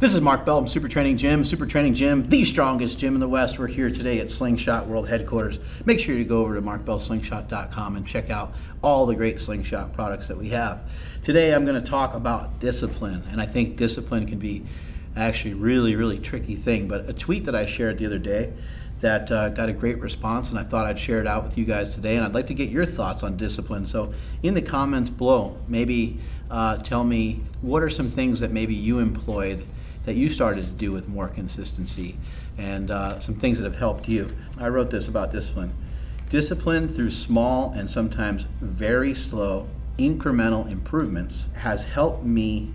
This is Mark Bell from SuperTraining Gym. SuperTraining Gym, the strongest gym in the West. We're here today at Slingshot World Headquarters. Make sure you go over to markbellslingshot.com and check out all the great Slingshot products that we have. Today I'm going to talk about discipline, and I think discipline can be actually really tricky thing. But a tweet that I shared the other day that got a great response, and I thought I'd share it out with you guys today, and I'd like to get your thoughts on discipline. So in the comments below, maybe tell me what are some things that maybe you employed that you started to do with more consistency, and some things that have helped you. I wrote this about discipline. Discipline through small and sometimes very slow incremental improvements has helped me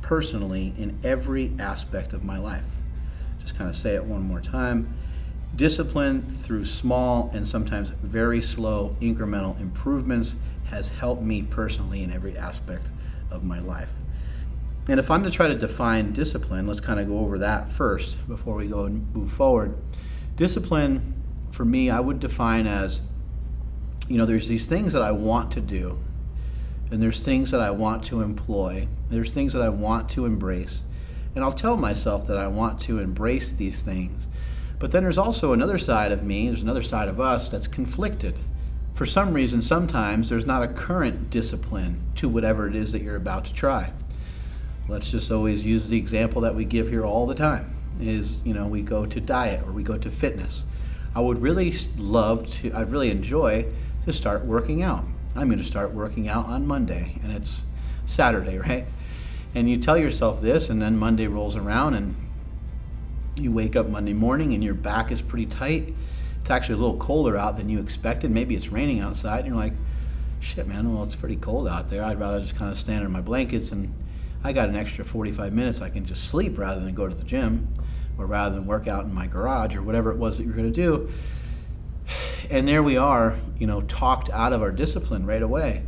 personally in every aspect of my life. Just kind of say it one more time. Discipline through small and sometimes very slow incremental improvements has helped me personally in every aspect of my life. And if I'm to try to define discipline, let's kind of go over that first before we go and move forward. Discipline, for me, I would define as, there's these things that I want to do, and there's things that I want to employ, there's things that I want to embrace, and I'll tell myself that I want to embrace these things. But then there's also another side of me, there's another side of us that's conflicted. For some reason, sometimes there's not a current discipline to whatever it is that you're about to try. Let's just always use the example that we give here all the time is, we go to diet or we go to fitness. I would really I'd really enjoy to start working out. I'm going to start working out on Monday, and it's Saturday, right? And you tell yourself this, and then Monday rolls around and you wake up Monday morning and your back is pretty tight. It's actually a little colder out than you expected. Maybe it's raining outside and you're like, shit man, well it's pretty cold out there. I'd rather just kind of stand in my blankets, and I got an extra 45 minutes I can just sleep rather than go to the gym, or rather than work out in my garage or whatever it was that you're going to do. And there we are, talked out of our discipline right away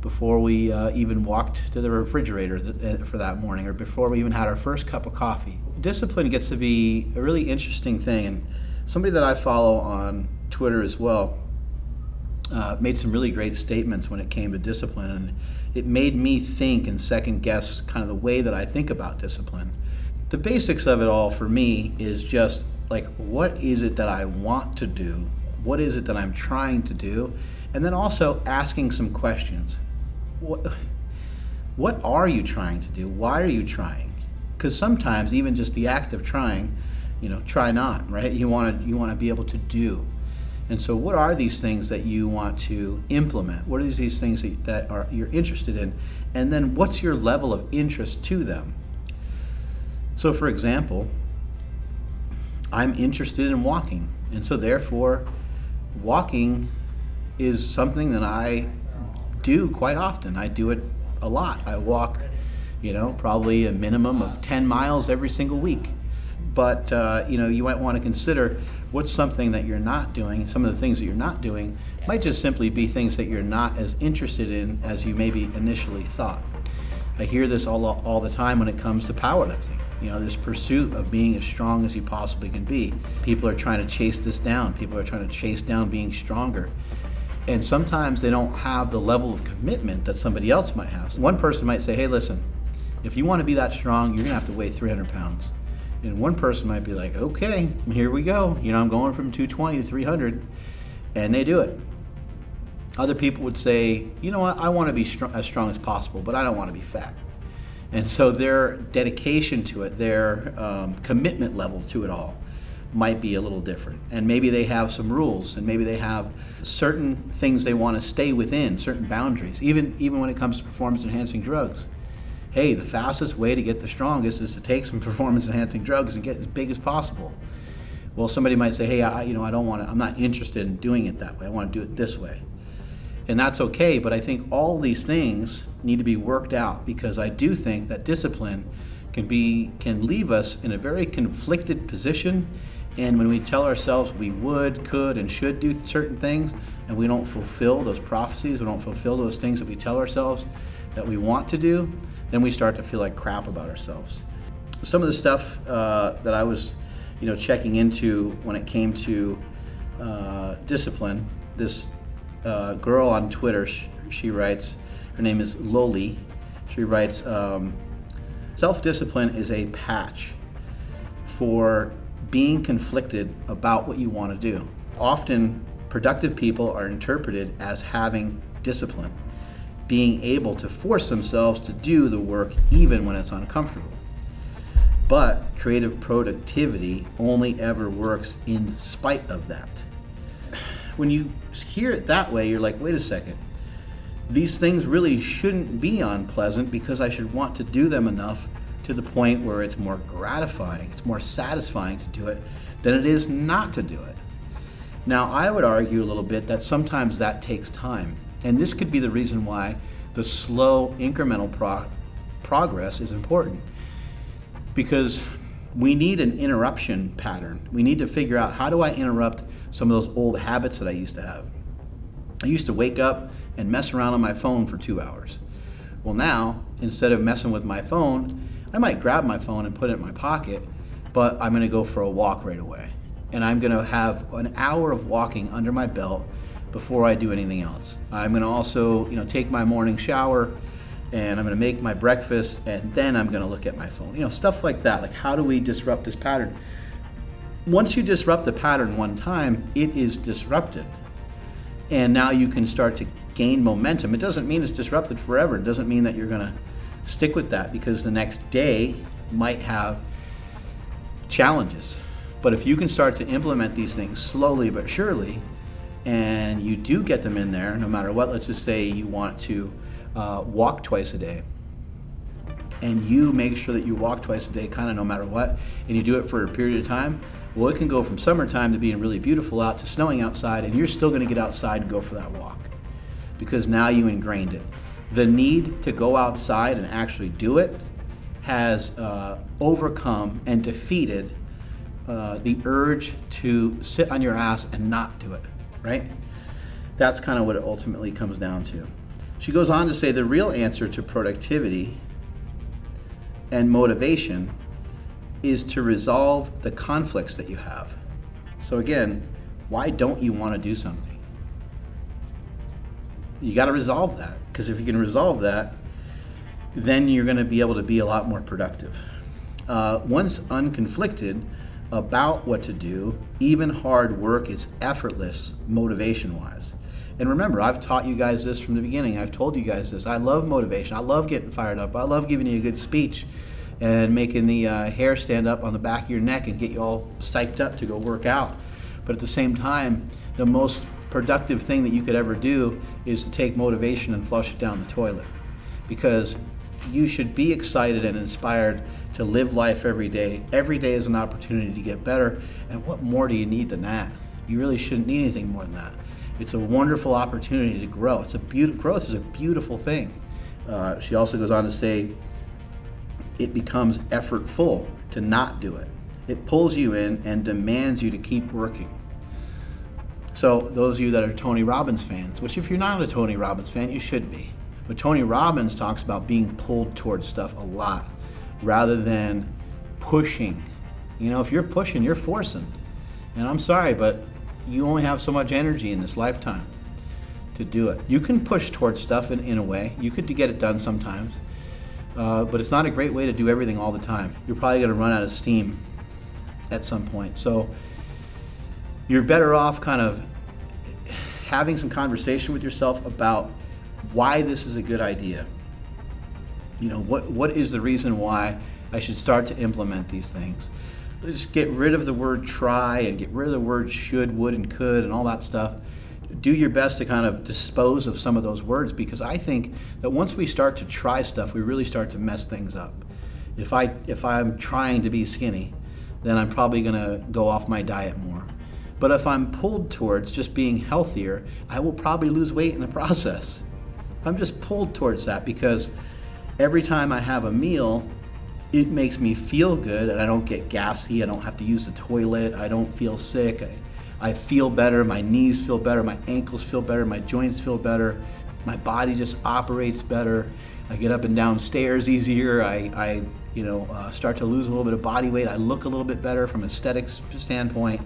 before we even walked to the refrigerator for that morning, or before we even had our first cup of coffee. Discipline gets to be a really interesting thing, and somebody that I follow on Twitter as well made some really great statements when it came to discipline, and it made me think and second guess kind of the way that I think about discipline. The basics of it all for me is just like, what is it that I want to do? What is it that I'm trying to do? And then also asking some questions. What are you trying to do? Why are you trying? Because sometimes even just the act of trying, try not, right? You want to be able to do. And so what are these things that you want to implement? What are these things that you're interested in? And then what's your level of interest to them? So for example, I'm interested in walking. And so therefore, walking is something that I do quite often. I do it a lot. I walk, probably a minimum of 10 miles every single week. But you might want to consider what's something that you're not doing. Some of the things that you're not doing might just simply be things that you're not as interested in as you maybe initially thought. I hear this all the time when it comes to powerlifting. This pursuit of being as strong as you possibly can be. People are trying to chase this down. People are trying to chase down being stronger. And sometimes they don't have the level of commitment that somebody else might have. So one person might say, hey, listen, if you want to be that strong, you're going to have to weigh 300 pounds. And one person might be like, okay, here we go. I'm going from 220 to 300, and they do it. Other people would say, you know what, I want to be as strong as possible, but I don't want to be fat. And so their dedication to it, their commitment level to it all might be a little different. And maybe they have some rules, and maybe they have certain things they want to stay within, certain boundaries, even when it comes to performance-enhancing drugs. Hey, the fastest way to get the strongest is to take some performance-enhancing drugs and get as big as possible. Well, somebody might say, hey, I don't want to, I'm not interested in doing it that way. I want to do it this way. And that's okay, but I think all these things need to be worked out, because I do think that discipline can leave us in a very conflicted position. And when we tell ourselves we would, could, and should do certain things, and we don't fulfill those prophecies, we don't fulfill those things that we tell ourselves that we want to do, then we start to feel like crap about ourselves. Some of the stuff that I was, checking into when it came to discipline, this girl on Twitter, she writes, her name is Loli. She writes, Self-discipline is a patch for being conflicted about what you want to do. Often, productive people are interpreted as having discipline, being able to force themselves to do the work even when it's uncomfortable. But creative productivity only ever works in spite of that. When you hear it that way, you're like, wait a second. These things really shouldn't be unpleasant because I should want to do them enough to the point where it's more gratifying, it's more satisfying to do it than it is not to do it. Now, I would argue a little bit that sometimes that takes time. And this could be the reason why the slow incremental progress is important. Because we need an interruption pattern. We need to figure out, how do I interrupt some of those old habits that I used to have? I used to wake up and mess around on my phone for 2 hours. Well, now, instead of messing with my phone, I might grab my phone and put it in my pocket, but I'm gonna go for a walk right away. And I'm gonna have an hour of walking under my belt before I do anything else. I'm gonna also, take my morning shower, and I'm gonna make my breakfast, and then I'm gonna look at my phone. Stuff like that. Like, how do we disrupt this pattern? Once you disrupt the pattern one time, it is disrupted. And now you can start to gain momentum. It doesn't mean it's disrupted forever. It doesn't mean that you're gonna stick with that, because the next day might have challenges. But if you can start to implement these things slowly but surely, and you do get them in there, no matter what, let's just say you want to walk twice a day, and you make sure that you walk twice a day kind of no matter what, and you do it for a period of time, well, it can go from summertime to being really beautiful out to snowing outside, and you're still going to get outside and go for that walk because now you ingrained it. The need to go outside and actually do it has overcome and defeated the urge to sit on your ass and not do it, right? That's kind of what it ultimately comes down to. She goes on to say the real answer to productivity and motivation is to resolve the conflicts that you have. So again, why don't you want to do something? You got to resolve that, because if you can resolve that, then you're going to be able to be a lot more productive. Once unconflicted about what to do, even hard work is effortless motivation-wise. And remember, I've taught you guys this from the beginning. I've told you guys this. I love motivation. I love getting fired up. I love giving you a good speech and making the hair stand up on the back of your neck and get you all psyched up to go work out. But at the same time, the most productive thing that you could ever do is to take motivation and flush it down the toilet. Because you should be excited and inspired to live life every day. Every day is an opportunity to get better. And what more do you need than that? You really shouldn't need anything more than that. It's a wonderful opportunity to grow. Growth is a beautiful thing. She also goes on to say, it becomes effortful to not do it. It pulls you in and demands you to keep working. So those of you that are Tony Robbins fans, which if you're not a Tony Robbins fan, you should be. But Tony Robbins talks about being pulled towards stuff a lot rather than pushing. If you're pushing, you're forcing. And I'm sorry, but you only have so much energy in this lifetime to do it. You can push towards stuff in a way. You could get it done sometimes, but it's not a great way to do everything all the time. You're probably going to run out of steam at some point. So you're better off kind of having some conversation with yourself about why this is a good idea. What is the reason why I should start to implement these things? Just get rid of the word try and get rid of the word should, would, and could and all that stuff. Do your best to kind of dispose of some of those words, because I think that once we start to try stuff, we really start to mess things up. If I'm trying to be skinny, then I'm probably gonna go off my diet more. But if I'm pulled towards just being healthier, I will probably lose weight in the process. If I'm just pulled towards that because every time I have a meal, it makes me feel good and I don't get gassy, I don't have to use the toilet, I don't feel sick, I feel better, my knees feel better, my ankles feel better, my joints feel better, my body just operates better, I get up and down stairs easier, I start to lose a little bit of body weight, I look a little bit better from an aesthetics standpoint.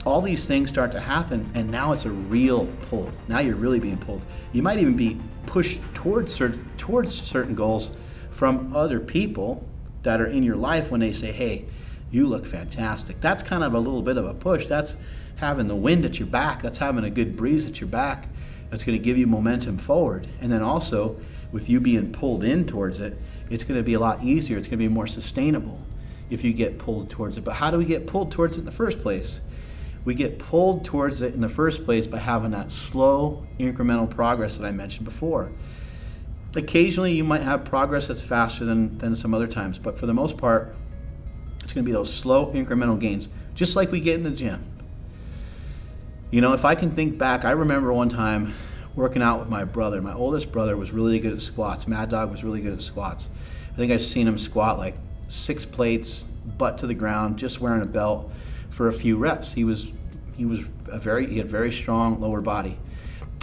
All these things start to happen, and now it's a real pull. Now you're really being pulled. You might even be pushed towards certain goals from other people that are in your life when they say, hey, you look fantastic. That's kind of a little bit of a push. That's having the wind at your back. That's having a good breeze at your back. That's going to give you momentum forward. And then also, with you being pulled in towards it, it's going to be a lot easier. It's going to be more sustainable if you get pulled towards it. But how do we get pulled towards it in the first place? We get pulled towards it in the first place by having that slow, incremental progress that I mentioned before. Occasionally, you might have progress that's faster than some other times, but for the most part, it's going to be those slow, incremental gains, just like we get in the gym. You know, if I can think back, I remember one time working out with my brother. My oldest brother was really good at squats. Mad Dog was really good at squats. I think I've seen him squat like 6 plates, butt to the ground, just wearing a belt for a few reps. He had very strong lower body.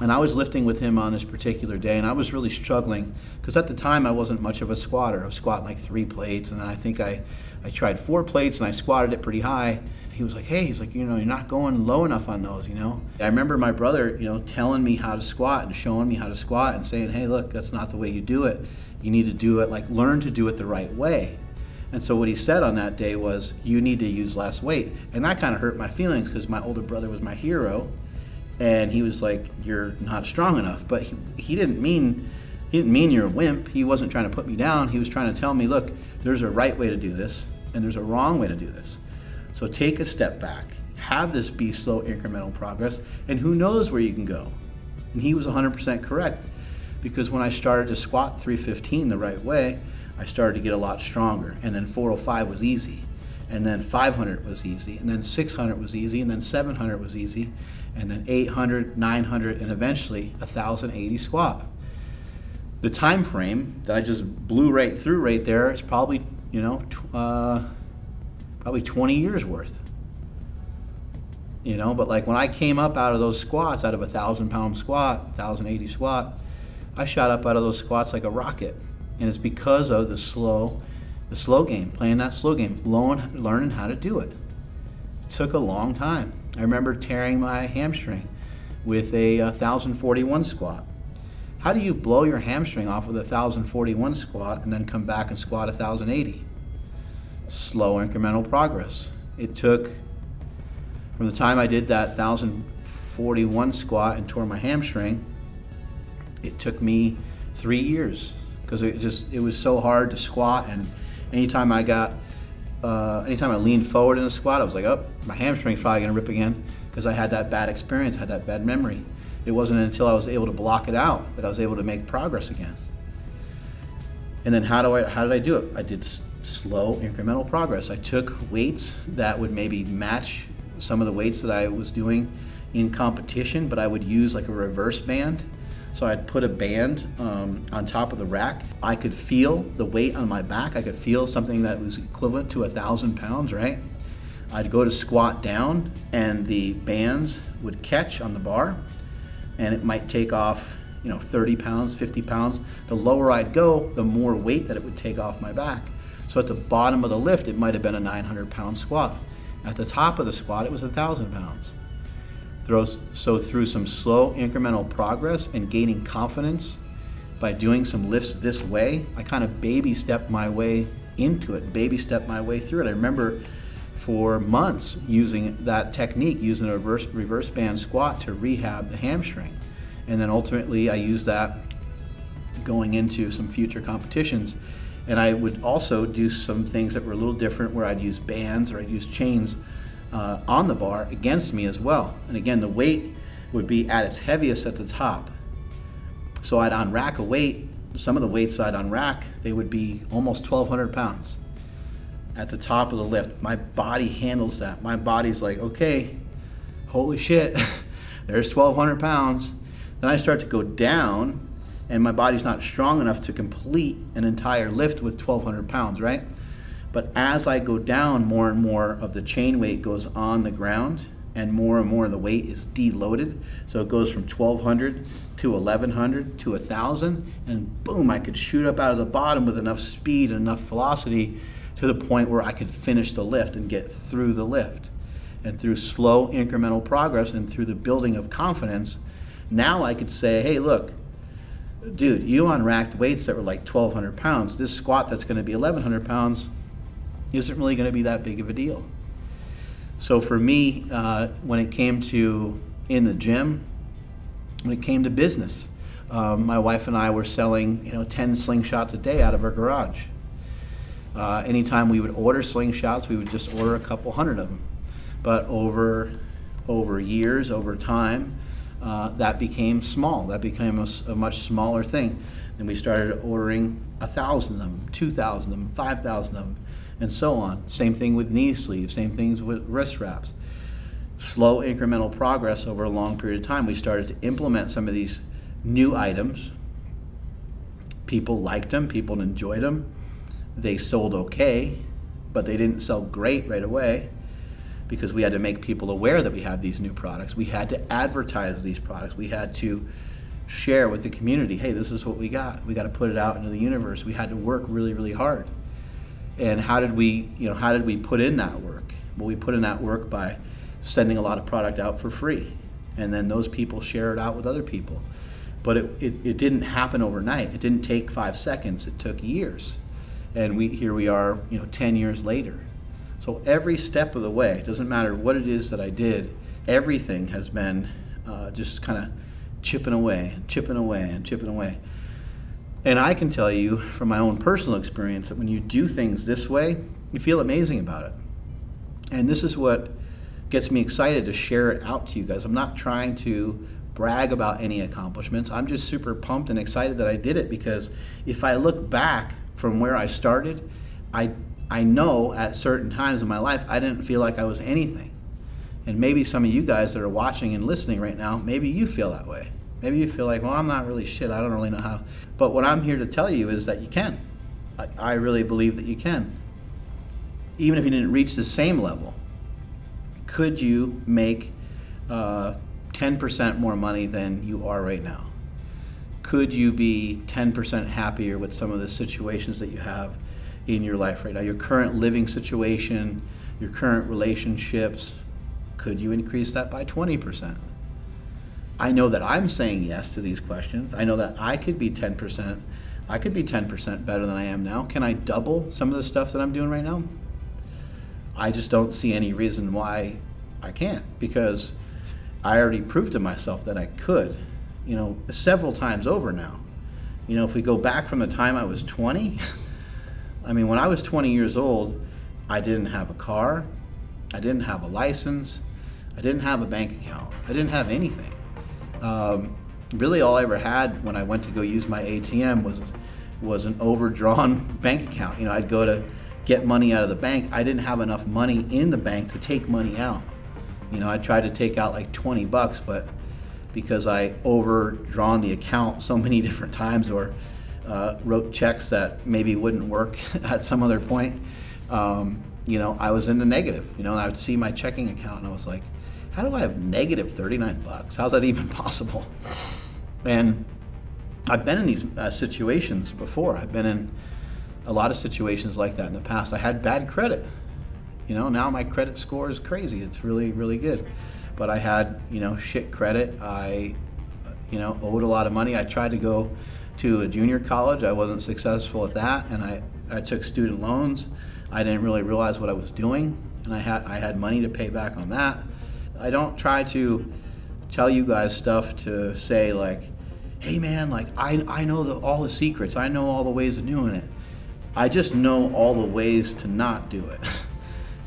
And I was lifting with him on this particular day, and I was really struggling because at the time I wasn't much of a squatter. I was squatting like 3 plates, and then I think I tried 4 plates and I squatted it pretty high. He was like, hey, he's like, you know, you're not going low enough on those, you know. I remember my brother, you know, telling me how to squat and showing me how to squat and saying, hey, look, that's not the way you do it. You need to do it, like, learn to do it the right way. And so what he said on that day was, you need to use less weight. And that kind of hurt my feelings because my older brother was my hero. And he was like, you're not strong enough. But he didn't mean you're a wimp. He wasn't trying to put me down. He was trying to tell me, look, there's a right way to do this and there's a wrong way to do this. So take a step back, have this be slow incremental progress, and who knows where you can go. And he was 100% correct, because when I started to squat 315 the right way, I started to get a lot stronger. And then 405 was easy, and then 500 was easy, and then 600 was easy, and then 700 was easy, and then 800, 900, and eventually 1,080 squat. The time frame that I just blew right through right there is probably, you know, probably 20 years worth. You know, but like when I came up out of those squats, out of a 1,000-pound squat, 1,080 squat, I shot up out of those squats like a rocket. And it's because of the slow game, playing that slow game, learning how to do it. It took a long time. I remember tearing my hamstring with a 1,041 squat. How do you blow your hamstring off with a 1,041 squat and then come back and squat 1,080? Slow incremental progress. It took, from the time I did that 1,041 squat and tore my hamstring, it took me 3 years, because it was so hard to squat. And anytime I leaned forward in a squat, I was like, oh, my hamstring's probably gonna rip again, because I had that bad experience, had that bad memory. It wasn't until I was able to block it out that I was able to make progress again. And then how did I do it? I did slow incremental progress. I took weights that would maybe match some of the weights that I was doing in competition, but I would use like a reverse band. So I'd put a band on top of the rack. I could feel the weight on my back. I could feel something that was equivalent to 1,000 pounds, right? I'd go to squat down and the bands would catch on the bar, and it might take off, you know, 30 pounds, 50 pounds. The lower I'd go, the more weight that it would take off my back. So at the bottom of the lift, it might have been a 900-pound squat. At the top of the squat, it was 1,000 pounds. So through some slow incremental progress and gaining confidence by doing some lifts this way, I kind of baby stepped my way into it, baby stepped my way through it. I remember for months using that technique, using a reverse band squat to rehab the hamstring. And then ultimately I used that going into some future competitions. And I would also do some things that were a little different, where I'd use bands or I'd use chains on the bar against me as well. And again, the weight would be at its heaviest at the top. So I'd unrack a weight. Some of the weights I'd unrack, they would be almost 1,200 pounds at the top of the lift. My body handles that. My body's like, okay, holy shit, there's 1,200 pounds. Then I start to go down, and my body's not strong enough to complete an entire lift with 1,200 pounds, right? But as I go down, more and more of the chain weight goes on the ground, and more of the weight is deloaded. So it goes from 1,200 to 1,100 to 1,000, and boom, I could shoot up out of the bottom with enough speed and enough velocity to the point where I could finish the lift and get through the lift. And through slow incremental progress and through the building of confidence, now I could say, hey, look, dude, you unracked weights that were like 1,200 pounds. This squat that's going to be 1,100 pounds isn't really going to be that big of a deal. So for me, when it came to in the gym, when it came to business, my wife and I were selling 10 slingshots a day out of our garage. Anytime we would order slingshots, we would just order a couple hundred of them. But over years, over time, that became small. That became a much smaller thing. And we started ordering 1,000 of them, 2,000 of them, 5,000 of them, and so on. Same thing with knee sleeves, same things with wrist wraps. Slow incremental progress over a long period of time. We started to implement some of these new items. People liked them, people enjoyed them. They sold okay, but they didn't sell great right away because we had to make people aware that we have these new products. We had to advertise these products. We had to share with the community, hey, this is what we got. We got to put it out into the universe. We had to work really, really hard. And how did we put in that work? Well, we put in that work by sending a lot of product out for free. And then those people share it out with other people. But it didn't happen overnight. It didn't take 5 seconds. It took years. And here we are, 10 years later. So every step of the way, it doesn't matter what it is that I did, everything has been just kind of chipping away and chipping away and chipping away. And I can tell you from my own personal experience that when you do things this way, you feel amazing about it. And this is what gets me excited to share it out to you guys. I'm not trying to brag about any accomplishments. I'm just super pumped and excited that I did it, because if I look back from where I started, I know at certain times in my life I didn't feel like I was anything. And maybe some of you guys that are watching and listening right now, maybe you feel that way. Maybe you feel like, well, I'm not really shit, I don't really know how. But what I'm here to tell you is that you can. I really believe that you can. Even if you didn't reach the same level, could you make 10% more money than you are right now? Could you be 10% happier with some of the situations that you have in your life right now? Your current living situation, your current relationships, could you increase that by 20%? I know that I'm saying yes to these questions. I know that I could be 10%. I could be 10% better than I am now. Can I double some of the stuff that I'm doing right now? I just don't see any reason why I can't, because I already proved to myself that I could, several times over now. If we go back from the time I was 20, I mean, when I was 20 years old, I didn't have a car, I didn't have a license, I didn't have a bank account, I didn't have anything. Really all I ever had when I went to go use my ATM was an overdrawn bank account. I'd go to get money out of the bank. I didn't have enough money in the bank to take money out. I tried to take out like 20 bucks, but because I overdrawn the account so many different times, or wrote checks that maybe wouldn't work at some other point, I was in the negative. I would see my checking account and I was like, how do I have negative 39 bucks? How's that even possible? And I've been in these situations before. I've been in a lot of situations like that in the past. I had bad credit. Now my credit score is crazy. It's really, really good. But I had, shit credit. I, owed a lot of money. I tried to go to a junior college. I wasn't successful at that. And I took student loans. I didn't really realize what I was doing. And I had money to pay back on that. I don't try to tell you guys stuff to say like, hey man, like I know all the secrets. I know all the ways of doing it. I just know all the ways to not do it.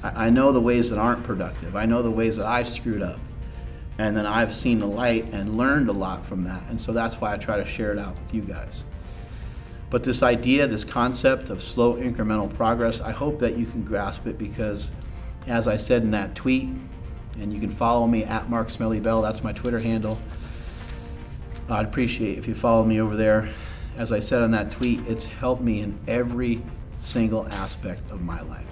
I know the ways that aren't productive. I know the ways that I screwed up. And then I've seen the light and learned a lot from that. And so that's why I try to share it out with you guys. But this idea, this concept of slow incremental progress, I hope that you can grasp it, because as I said in that tweet, and you can follow me at Mark Smelly Bell, that's my Twitter handle. I'd appreciate if you follow me over there. As I said on that tweet, it's helped me in every single aspect of my life.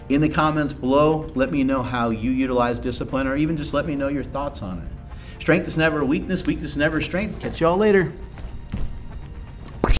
In the comments below, let me know how you utilize discipline, or even just let me know your thoughts on it. Strength is never a weakness, weakness is never a strength. Catch y'all later.